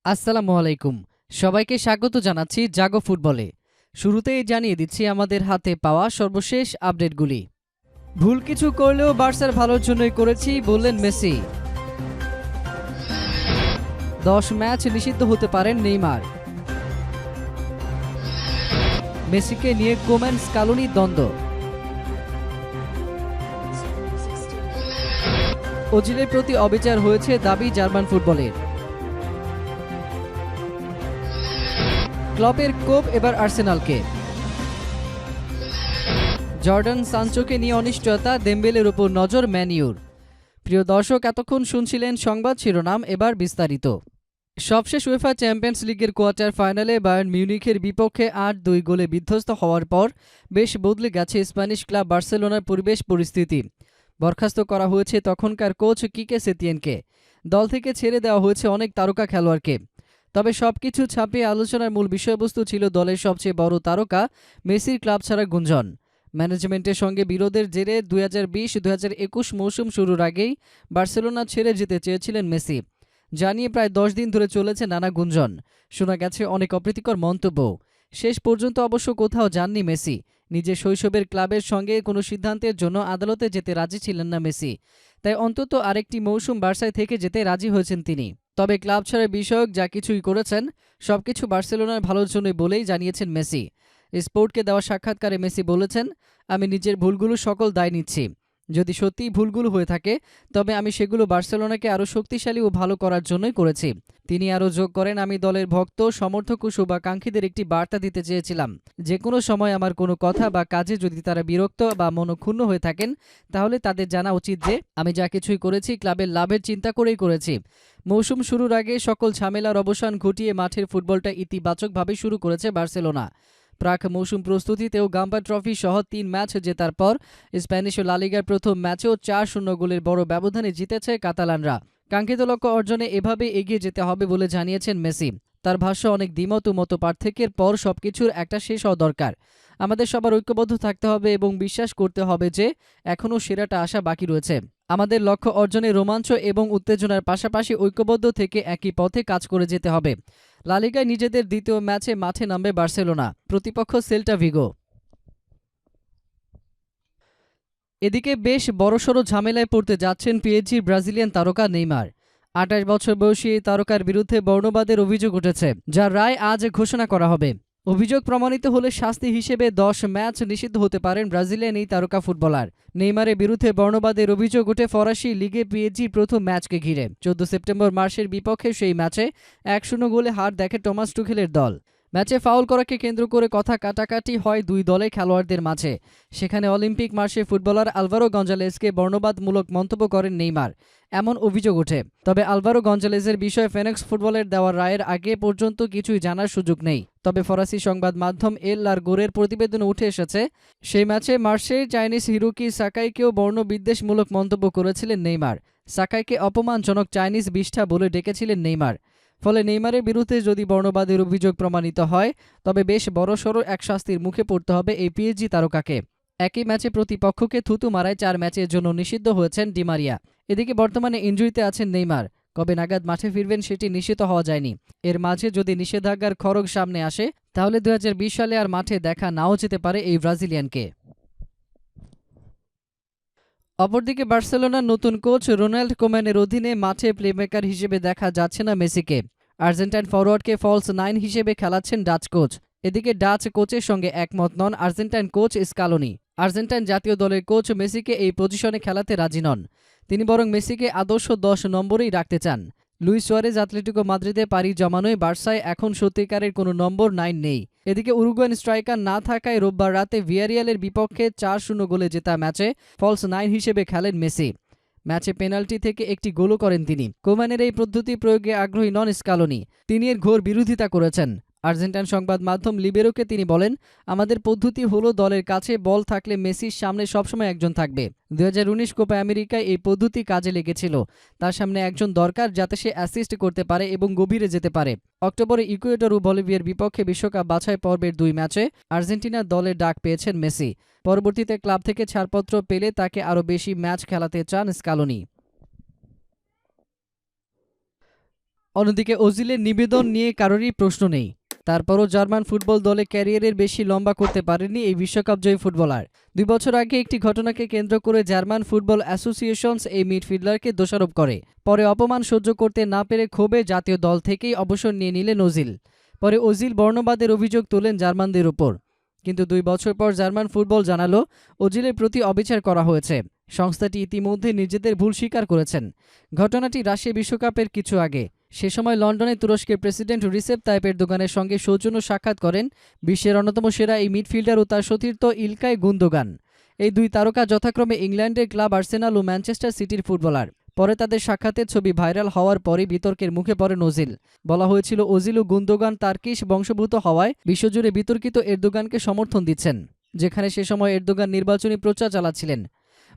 আসসালামু আলাইকুম। সবাইকে স্বাগত জানাচ্ছি জাগো ফুটবলে। শুরুতেই জানিয়ে দিচ্ছি আমাদের হাতে পাওয়া সর্বশেষ আপডেটগুলি। ভুল কিছু করলেও বার্সার ভালোর জন্যই করেছি বললেন মেসি। 10 ম্যাচ নিষিদ্ধ হতে পারেন নেইমার। মেসিকে নিয়ে কোম্যান স্কালোনি দ্বন্দ্ব। ওজিলের প্রতি অবিচার হয়েছে দাবি জার্মান ফুটবলের। ক্লপের কোপ এবার আর্সেনালকে। জর্ডান সানচোকে নিয়ে অনিশ্চয়তা, দেম্বেলের উপর নজর ম্যান ইউর। প্রিয় দর্শক, এতক্ষণ শুনছিলেন সংবাদ শিরোনাম, এবার বিস্তারিত। সবশেষ উয়েফা চ্যাম্পিয়ন্স লিগের কোয়ার্টার ফাইনালে বায়ার্ন মিউনিখের বিপক্ষে ৮-২ গোলে বিধ্বস্ত হওয়ার পর বেশ বদলে গেছে স্প্যানিশ ক্লাব বার্সেলোনার পরিবেশ পরিস্থিতি। বরখাস্ত করা হয়েছে তখনকার কোচ কিকে সেতিয়ানকে। দল থেকে ছেড়ে দেওয়া হয়েছে অনেক তারকা খেলোয়াড়কে। তবে সবকিছু ছাপিয়ে আলোচনার মূল বিষয়বস্তু ছিল দলের সবচেয়ে বড় তারকা মেসির ক্লাব ছাড়া গুঞ্জন। ম্যানেজমেন্টের সঙ্গে বিরোধের জেরে 2020-2021 মৌসুম শুরুর আগেই বার্সেলোনা ছেড়ে যেতে চেয়েছিলেন মেসি। জানিয়ে প্রায় 10 দিন ধরে চলেছে নানা গুঞ্জন। শোনা গেছে অনেক অপ্রীতিকর মন্তব্য। শেষ পর্যন্ত অবশ্য কোথাও যাননি মেসি। নিজের শৈশবের ক্লাবের সঙ্গে কোনো সিদ্ধান্তের জন্য আদালতে যেতে রাজি ছিলেন না মেসি। তাই অন্তত আরেকটি মৌসুম বার্সায় থেকে যেতে রাজি হয়েছেন তিনি। তবে ক্লাব ছাড়া বিষয়ক যা কিছুই করেছেন সবকিছু বার্সেলোনার ভালোর জন্যই বলেই জানিয়েছেন মেসি। স্পোর্টকে দেওয়া সাক্ষাৎকারে মেসি বলেছেন, আমি নিজের ভুলগুলো সকল দায় নিচ্ছি। যদি সত্যিই ভুলগুলো হয়ে থাকে তবে আমি সেগুলো বার্সেলোনাকে আরও শক্তিশালী ও ভালো করার জন্যই করেছি। তিনি আরও যোগ করেন, আমি দলের ভক্ত, সমর্থক ও শুভাকাঙ্ক্ষীদের একটি বার্তা দিতে চেয়েছিলাম। যে কোনো সময় আমার কোনো কথা বা কাজে যদি তারা বিরক্ত বা মনক্ষুণ্ণ হয়ে থাকেন তাহলে তাদের জানা উচিত যে আমি যা কিছুই করেছি ক্লাবের লাভের চিন্তা করেই করেছি। মৌসুম শুরুর আগে সকল ঝামেলার অবসান ঘটিয়ে মাঠের ফুটবলটা ইতিবাচকভাবে শুরু করেছে বার্সেলোনা। প্রাক মৌসুম প্রস্তুতিতেও গাম্বা ট্রফি সহ 3 ম্যাচ জেতার পর স্প্যানিশ ও লা লিগার প্রথম ম্যাচেও 4-0 গোলের বড় ব্যবধানে জিতেছে কাতালানরা। কাঙ্ক্ষিত লক্ষ্য অর্জনে এভাবে এগিয়ে যেতে হবে বলে জানিয়েছেন মেসি। তার ভাষ্য, অনেক দ্বিমত ও মত পার্থক্যের পর সবকিছুর একটা শেষ হওয়া দরকার। আমাদের সবার ঐক্যবদ্ধ থাকতে হবে এবং বিশ্বাস করতে হবে যে এখনও সেরাটা আসা বাকি রয়েছে। আমাদের লক্ষ্য অর্জনে রোমাঞ্চ এবং উত্তেজনার পাশাপাশি ঐক্যবদ্ধ থেকে একই পথে কাজ করে যেতে হবে। লা লিগায় নিজেদের দ্বিতীয় ম্যাচে মাঠে নামবে বার্সেলোনা, প্রতিপক্ষ সেল্টা ভিগো। এদিকে বেশ বড়সড় ঝামেলায় পড়তে যাচ্ছেন পিএসজির ব্রাজিলিয়ান তারকা নেইমার। 28 বছর বয়সী এই তারকার বিরুদ্ধে বর্ণবাদের অভিযোগ উঠেছে, যার রায় আজ ঘোষণা করা হবে। অভিযোগ প্রমাণিত হলে শাস্তি হিসেবে 10 ম্যাচ নিষিদ্ধ হতে পারেন ব্রাজিলিয়ান এই তারকা ফুটবলার। নেইমারের বিরুদ্ধে বর্ণবাদের অভিযোগ উঠে ফরাসি লিগে পিএসজির প্রথম ম্যাচকে ঘিরে। 14 সেপ্টেম্বর মার্সের বিপক্ষে সেই ম্যাচে 1-0 গোলে হার দেখে টমাস টুখেলের দল। ম্যাচে ফাউল করাকে কেন্দ্র করে কথা কাটাকাটি হয় দুই দলে খেলোয়াড়দের মাঝে। সেখানে অলিম্পিক মার্চে ফুটবলার আলভারো গঞ্জালেজকে বর্ণবাদমূলক মন্তব্য করেন নেইমার, এমন অভিযোগ ওঠে। তবে আলভারো গঞ্জালেজের বিষয়ে ফেনিক্স ফুটবলের দেওয়া রায়ের আগে পর্যন্ত কিছুই জানার সুযোগ নেই। তবে ফরাসি সংবাদ মাধ্যম এল লারগোরের প্রতিবেদনে উঠে এসেছে, সেই ম্যাচে মার্সের চাইনিজ হিরোকি সাকাইকেও বর্ণবিদ্বেষমূলক মন্তব্য করেছিলেন নেইমার। সাকাইকে অপমানজনক চাইনিজ বিষ্ঠা বলে ডেকেছিলেন নেইমার। ফলে নেইমারের বিরুদ্ধে যদি বর্ণবাদের অভিযোগ প্রমাণিত হয় তবে বেশ বড়সড় এক শাস্তির মুখে পড়তে হবে এই পিএসজি তারকাকে। একই ম্যাচে প্রতিপক্ষকে থুতু মারায় 4 ম্যাচের জন্য নিষিদ্ধ হয়েছেন ডিমারিয়া। এদিকে বর্তমানে ইনজুরিতে আছেন নেইমার। কবে নাগাদ মাঠে ফিরবেন সেটি নিশ্চিত হওয়া যায়নি। এর মাঝে যদি নিষেধাজ্ঞার খড়গ সামনে আসে তাহলে 2020 সালে আর মাঠে দেখা নাও যেতে পারে এই ব্রাজিলিয়ানকে। অপরদিকে বার্সেলোনার নতুন কোচ রোনাল্ড কোম্যানের অধীনে মাঠে প্লেমেকার হিসেবে দেখা যাচ্ছে না মেসিকে। আর্জেন্টাইন ফরওয়ার্ডকে ফলস 9 হিসেবে খেলাচ্ছেন ডাচ কোচ। এদিকে ডাচ কোচের সঙ্গে একমত নন আর্জেন্টাইন কোচ স্কালোনি। আর্জেন্টাইন জাতীয় দলের কোচ মেসিকে এই পজিশনে খেলাতে রাজি নন। তিনি বরং মেসিকে আদর্শ 10 নম্বরেই রাখতে চান। লুইস সুয়ারেজ আতলেতিকো মাদ্রিদে পাড়ি জমানোয় বার্সায় এখন সত্যিকারের কোনো নম্বর 9 নেই। এদিকে উরুগুয়ান স্ট্রাইকার না থাকায় রোববার রাতে ভিয়ারিয়ালের বিপক্ষে 4-0 গোলে জেতা ম্যাচে ফলস 9 হিসেবে খেলেন মেসি। ম্যাচে পেনাল্টি থেকে একটি গোলও করেন তিনি। কোম্যানের এই পদ্ধতি প্রয়োগে আগ্রহী নন স্কালোনি। তিনি এর ঘোর বিরোধিতা করেছেন। আর্জেন্টাইন সংবাদ মাধ্যম লিবেরোকে তিনি বলেন, আমাদের পদ্ধতি হলো দলের কাছে বল থাকলে মেসির সামনে সবসময় একজন থাকবে। 2019 কোপা আমেরিকায় এই পদ্ধতি কাজে লেগেছিল। তার সামনে একজন দরকার যাতে সে অ্যাসিস্ট করতে পারে এবং গভীরে যেতে পারে। অক্টোবরে ইকুয়েডর ও বলিভিয়ার বিপক্ষে বিশ্বকাপ বাছাই পর্বের 2 ম্যাচে আর্জেন্টিনার দলে ডাক পেয়েছেন মেসি। পরবর্তীতে ক্লাব থেকে ছাড়পত্র পেলে তাকে আরও বেশি ম্যাচ খেলাতে চান স্কালোনি। অন্যদিকে ওজিলের নিবেদন নিয়ে কারোরই প্রশ্ন নেই। তারপরও জার্মান ফুটবল দলে ক্যারিয়ারের বেশি লম্বা করতে পারেননি এই বিশ্বকাপজয়ী ফুটবলার। 2 বছর আগে একটি ঘটনাকে কেন্দ্র করে জার্মান ফুটবল অ্যাসোসিয়েশনস এই মিডফিল্ডারকে দোষারোপ করে। পরে অপমান সহ্য করতে না পেরে ক্ষোভে জাতীয় দল থেকেই অবসর নিয়ে নিলেন ওজিল। পরে ওজিল বর্ণবাদের অভিযোগ তোলেন জার্মানদের উপর। কিন্তু 2 বছর পর জার্মান ফুটবল জানালো ওজিলের প্রতি অবিচার করা হয়েছে। সংস্থাটি ইতিমধ্যে নিজেদের ভুল স্বীকার করেছেন। ঘটনাটি রাশিয়া বিশ্বকাপের কিছু আগে। সে সময় লন্ডনে তুরস্কের প্রেসিডেন্ট রিসেপ তাইপ এরদোগানের সঙ্গে সৌজন্য সাক্ষাৎ করেন বিশ্বের অন্যতম সেরা এই মিডফিল্ডার ও তার সতীর্থ ইলকাই গুন্দোগান। এই 2 তারকা যথাক্রমে ইংল্যান্ডের ক্লাব আর্সেনাল ও ম্যানচেস্টার সিটির ফুটবলার। পরে তাদের সাক্ষাতের ছবি ভাইরাল হওয়ার পরই বিতর্কের মুখে পড়েন ওজিল। বলা হয়েছিল ওজিল ও গুন্দোগান তার্কিশ বংশোদ্ভূত হওয়ায় বিশ্বজুড়ে বিতর্কিত এরদোগানকে সমর্থন দিচ্ছেন, যেখানে সে সময় এরদোগান নির্বাচনী প্রচার চালাচ্ছিলেন।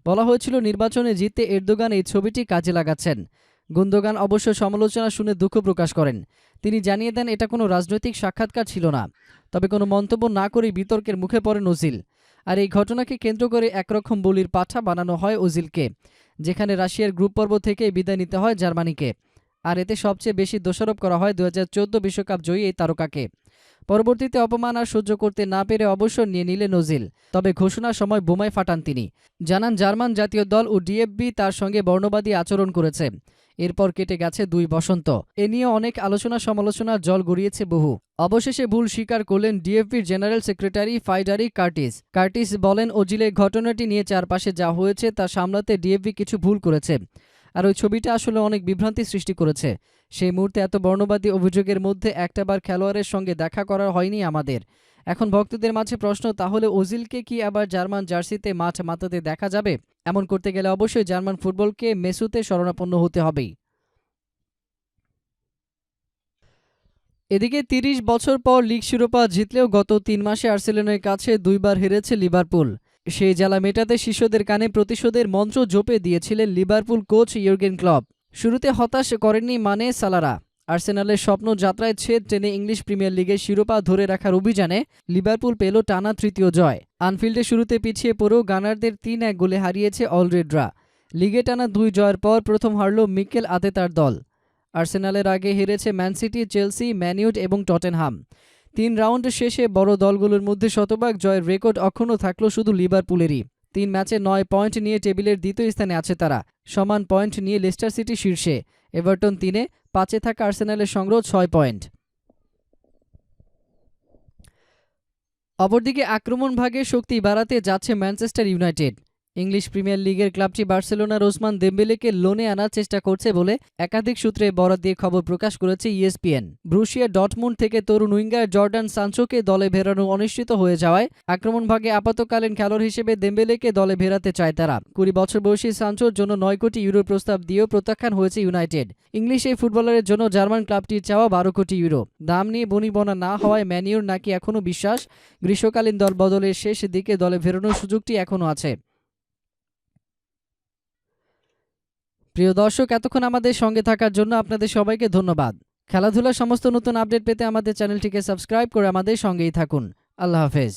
বলা হয়েছিল নির্বাচনে জিততে এরদোগান এই ছবিটি কাজে লাগাচ্ছেন। গুন্দোগান অবশ্য সমালোচনা শুনে দুঃখ প্রকাশ করেন। তিনি জানিয়ে দেন এটা কোনো রাজনৈতিক সাক্ষাৎকার ছিল না। তবে কোনো মন্তব্য না করেই বিতর্কের মুখে পড়েন ওজিল। আর এই ঘটনাকে কেন্দ্র করে একরকম বলির পাঠা বানানো হয় ওজিলকে, যেখানে রাশিয়ার গ্রুপ পর্ব থেকে বিদায় নিতে হয় জার্মানিকে। আর এতে সবচেয়ে বেশি দোষারোপ করা হয় 2014 বিশ্বকাপ জয়ী এই তারকাকে। পরবর্তীতে অপমান আর সহ্য করতে না পেরে অবসর নিয়ে নিলেন ওজিল। তবে ঘোষণার সময় বোমায় ফাটান তিনি। জানান জার্মান জাতীয় দল ও ডিএফবি তার সঙ্গে বর্ণবাদী আচরণ করেছে। এরপর কেটে গেছে 2 বসন্ত। এ নিয়ে অনেক আলোচনা সমালোচনার জল গড়িয়েছে বহু। অবশেষে ভুল স্বীকার করলেন ডিএফবির জেনারেল সেক্রেটারি ফাইডারি কার্টিস বলেন ওজিলের ঘটনাটি নিয়ে চারপাশে যা হয়েছে তা সামলাতে ডিএফবি কিছু ভুল করেছে। আর ওই ছবিটা আসলে অনেক বিভ্রান্তি সৃষ্টি করেছে। সেই মুহূর্তে এত বর্ণবাদী অভিযোগের মধ্যে একটাবার খেলোয়াড়ের সঙ্গে দেখা করা হয়নি আমাদের। এখন ভক্তদের মাঝে প্রশ্ন, তাহলে ওজিলকে কি আবার জার্মান জার্সিতে মাঠ মাতাতে দেখা যাবে? এমন করতে গেলে অবশ্যই জার্মান ফুটবলকে মেসুতে শরণাপন্ন হতে হবেই। এদিকে 30 বছর পর লিগ শিরোপা জিতলেও গত 3 মাসে আর্সেনালের কাছে 2 বার হেরেছে লিভারপুল। সেই জ্বালা মেটাতে শিষ্যদের কানে প্রতিশোধের মন্ত্র জপে দিয়েছিলেন লিভারপুল কোচ ইয়র্গেন ক্লপ। শুরুতে হতাশ করেননি মানে সালারা। আর্সেনালের স্বপ্ন যাত্রায় ছেদ টেনে ইংলিশ প্রিমিয়ার লিগের শিরোপা ধরে রাখার অভিযানে লিভারপুল পেল টানা 3য় জয়। আনফিল্ডে শুরুতে পিছিয়ে পড়েও গানারদের 3-1 গোলে হারিয়েছে অলরেডরা। লিগে টানা 2 জয়ের পর প্রথম হারল মিকেল আর্তেতার দল। আর্সেনালের আগে হেরেছে Man City, Chelsea, Man U এবং টটেনহাম। 3 রাউন্ড শেষে বড় দলগুলোর মধ্যে শতভাগ জয়ের রেকর্ড অক্ষুণ্ণ থাকলো শুধু লিভারপুলেরই। 3 ম্যাচে 9 পয়েন্ট নিয়ে টেবিলের দ্বিতীয় স্থানে আছে তারা। সমান পয়েন্ট নিয়ে লেস্টার সিটি শীর্ষে, এভারটন 3-এ, 5-এ থাকা আর্সেনালের সংগ্রহ 6 পয়েন্ট। অপরদিকে আক্রমণ ভাগে শক্তি বাড়াতে যাচ্ছে ম্যানচেস্টার ইউনাইটেড। ইংলিশ প্রিমিয়ার লিগের ক্লাবটি বার্সেলোনার ওসমান দেম্বেলেকে লোনে আনার চেষ্টা করছে বলে একাধিক সূত্রে বরাত দিয়ে খবর প্রকাশ করেছে ইএসপিএন। ব্রুসিয়া ডর্টমুন্ড থেকে তরুণ উইঙ্গার জর্ডান সানচোকে দলে ফেরানো অনিশ্চিত হয়ে যাওয়ায় আক্রমণ ভাগে আপাতকালীন খেলোয়াড় হিসেবে দেম্বেলেকে দলে ফেরাতে চায় তারা। 20 বছর বয়সী সানচোর জন্য 9 কোটি ইউরোর প্রস্তাব দিয়েও প্রত্যাখ্যান হয়েছে ইউনাইটেড। ইংলিশ এই ফুটবলারের জন্য জার্মান ক্লাবটির চাওয়া 12 কোটি ইউরো। দাম নিয়ে বনিবনা না হওয়ায় ম্যানিউর নাকি এখনও বিশ্বাস গ্রীষ্মকালীন দল বদলের শেষ দিকে দলে ফেরানোর সুযোগটি এখনও আছে। প্রিয় দর্শক, এতক্ষণ আমাদের সঙ্গে থাকার জন্য আপনাদের সবাইকে ধন্যবাদ। খেলাধুলার সমস্ত নতুন আপডেট পেতে আমাদের চ্যানেলটিকে সাবস্ক্রাইব করে আমাদের সঙ্গেই থাকুন। আল্লাহ হাফেজ।